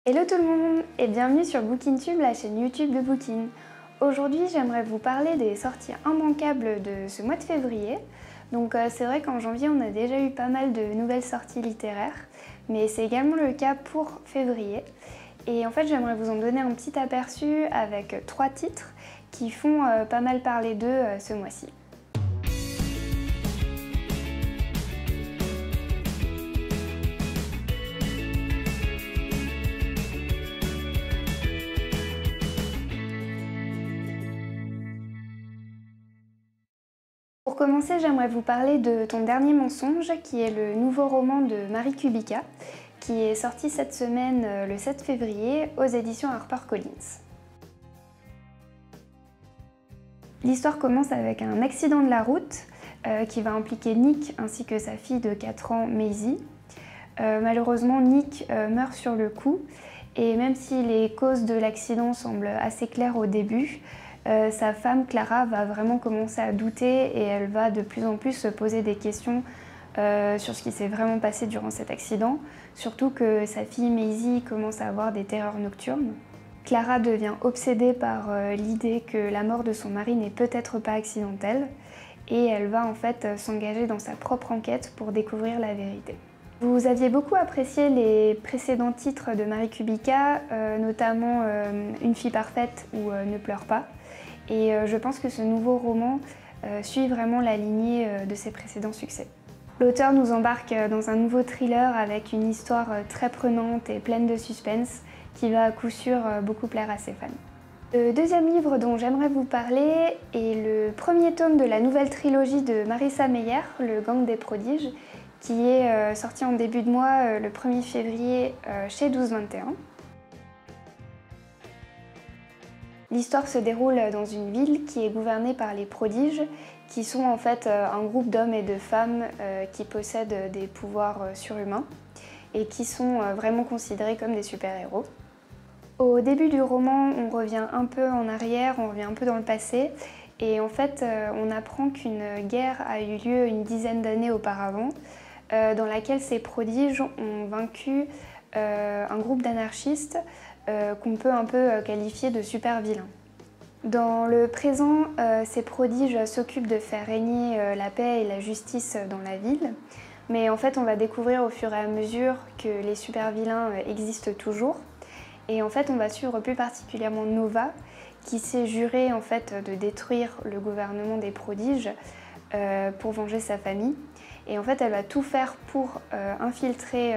Hello tout le monde et bienvenue sur BookingTube, la chaîne YouTube de Bookin. Aujourd'hui, j'aimerais vous parler des sorties immanquables de ce mois de février. Donc c'est vrai qu'en janvier, on a déjà eu pas mal de nouvelles sorties littéraires, mais c'est également le cas pour février. Et en fait, j'aimerais vous en donner un petit aperçu avec 3 titres qui font pas mal parler d'eux ce mois-ci. Pour commencer, j'aimerais vous parler de Ton dernier mensonge, qui est le nouveau roman de Marie Kubica, qui est sorti cette semaine le 7 février aux éditions HarperCollins. L'histoire commence avec un accident de la route qui va impliquer Nick ainsi que sa fille de 4 ans, Maisie. Malheureusement, Nick meurt sur le coup, et même si les causes de l'accident semblent assez claires au début, sa femme Clara va vraiment commencer à douter et elle va de plus en plus se poser des questions sur ce qui s'est vraiment passé durant cet accident, surtout que sa fille Maisie commence à avoir des terreurs nocturnes. Clara devient obsédée par l'idée que la mort de son mari n'est peut-être pas accidentelle et elle va en fait s'engager dans sa propre enquête pour découvrir la vérité. Vous aviez beaucoup apprécié les précédents titres de Marie Kubica, notamment Une fille parfaite ou Ne pleure pas. Et je pense que ce nouveau roman suit vraiment la lignée de ses précédents succès. L'auteur nous embarque dans un nouveau thriller avec une histoire très prenante et pleine de suspense qui va à coup sûr beaucoup plaire à ses fans. Le deuxième livre dont j'aimerais vous parler est le premier tome de la nouvelle trilogie de Marissa Meyer, Le Gang des prodiges, qui est sorti en début de mois le 1er février chez 1221. L'histoire se déroule dans une ville qui est gouvernée par les prodiges, qui sont en fait un groupe d'hommes et de femmes qui possèdent des pouvoirs surhumains et qui sont vraiment considérés comme des super-héros. Au début du roman, on revient un peu en arrière, on revient un peu dans le passé, et en fait on apprend qu'une guerre a eu lieu une dizaine d'années auparavant, dans laquelle ces prodiges ont vaincu un groupe d'anarchistes qu'on peut un peu qualifier de super vilains. Dans le présent, ces prodiges s'occupent de faire régner la paix et la justice dans la ville, mais en fait on va découvrir au fur et à mesure que les super vilains existent toujours, et en fait on va suivre plus particulièrement Nova, qui s'est jurée en fait de détruire le gouvernement des prodiges pour venger sa famille. Et en fait elle va tout faire pour infiltrer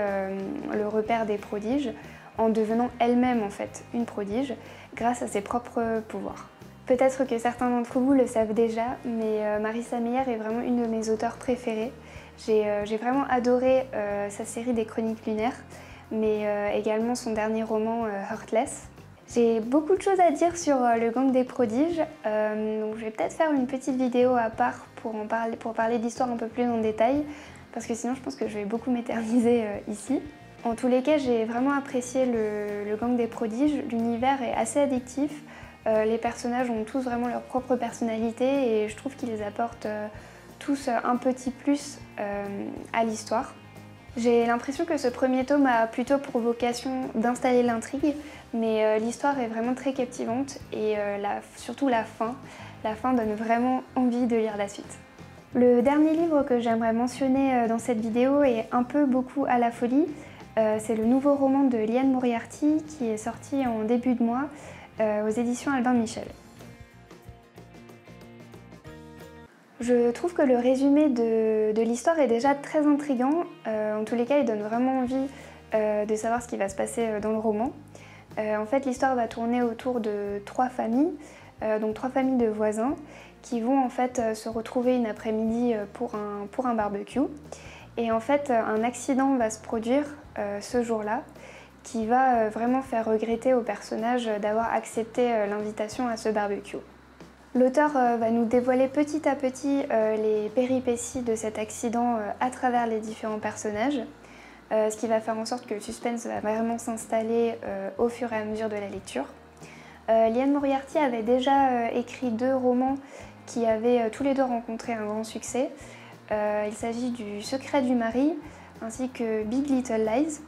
le repère des prodiges, en devenant elle-même en fait une prodige grâce à ses propres pouvoirs. Peut-être que certains d'entre vous le savent déjà, mais Marissa Meyer est vraiment une de mes auteurs préférées. J'ai vraiment adoré sa série des Chroniques lunaires, mais également son dernier roman Heartless. J'ai beaucoup de choses à dire sur le gang des prodiges, donc je vais peut-être faire une petite vidéo à part pour parler d'histoire un peu plus en détail, parce que sinon je pense que je vais beaucoup m'éterniser ici. En tous les cas, j'ai vraiment apprécié le gang des prodiges. L'univers est assez addictif. Les personnages ont tous vraiment leur propre personnalité et je trouve qu'ils apportent tous un petit plus à l'histoire. J'ai l'impression que ce premier tome a plutôt pour vocation d'installer l'intrigue, mais l'histoire est vraiment très captivante et surtout la fin donne vraiment envie de lire la suite. Le dernier livre que j'aimerais mentionner dans cette vidéo est un peu beaucoup à la folie. C'est le nouveau roman de Liane Moriarty qui est sorti en début de mois aux éditions Albin Michel. Je trouve que le résumé de l'histoire est déjà très intriguant. En tous les cas, il donne vraiment envie de savoir ce qui va se passer dans le roman. En fait, l'histoire va tourner autour de 3 familles, donc 3 familles de voisins qui vont en fait se retrouver une après-midi pour un barbecue. Et en fait, un accident va se produire ce jour-là qui va vraiment faire regretter au personnage d'avoir accepté l'invitation à ce barbecue. L'auteur va nous dévoiler petit à petit les péripéties de cet accident à travers les différents personnages, ce qui va faire en sorte que le suspense va vraiment s'installer au fur et à mesure de la lecture. Liane Moriarty avait déjà écrit 2 romans qui avaient tous les 2 rencontré un grand succès. Il s'agit du Secret du mari ainsi que Big Little Lies.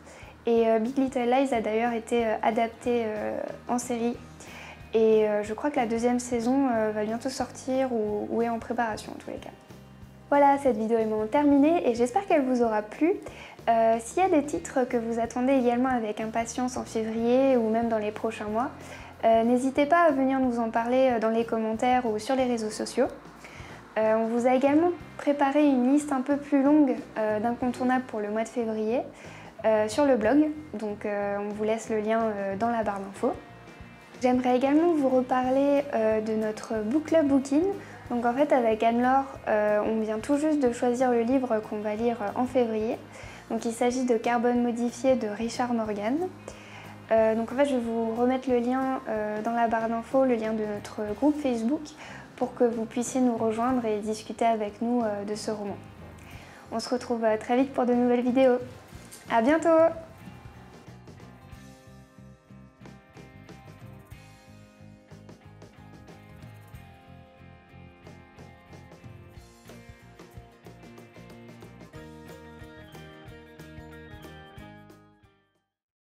Et Big Little Lies a d'ailleurs été adapté en série. Et je crois que la deuxième saison va bientôt sortir ou est en préparation en tous les cas. Voilà, cette vidéo est maintenant terminée et j'espère qu'elle vous aura plu. S'il y a des titres que vous attendez également avec impatience en février ou même dans les prochains mois, n'hésitez pas à venir nous en parler dans les commentaires ou sur les réseaux sociaux. On vous a également préparé une liste un peu plus longue d'incontournables pour le mois de février sur le blog, donc on vous laisse le lien dans la barre d'infos. J'aimerais également vous reparler de notre book club booking. Donc en fait avec Anne-Laure, on vient tout juste de choisir le livre qu'on va lire en février. Donc il s'agit de Carbone modifié de Richard Morgan. Donc en fait je vais vous remettre le lien dans la barre d'infos, le lien de notre groupe Facebook pour que vous puissiez nous rejoindre et discuter avec nous de ce roman. On se retrouve très vite pour de nouvelles vidéos. À bientôt!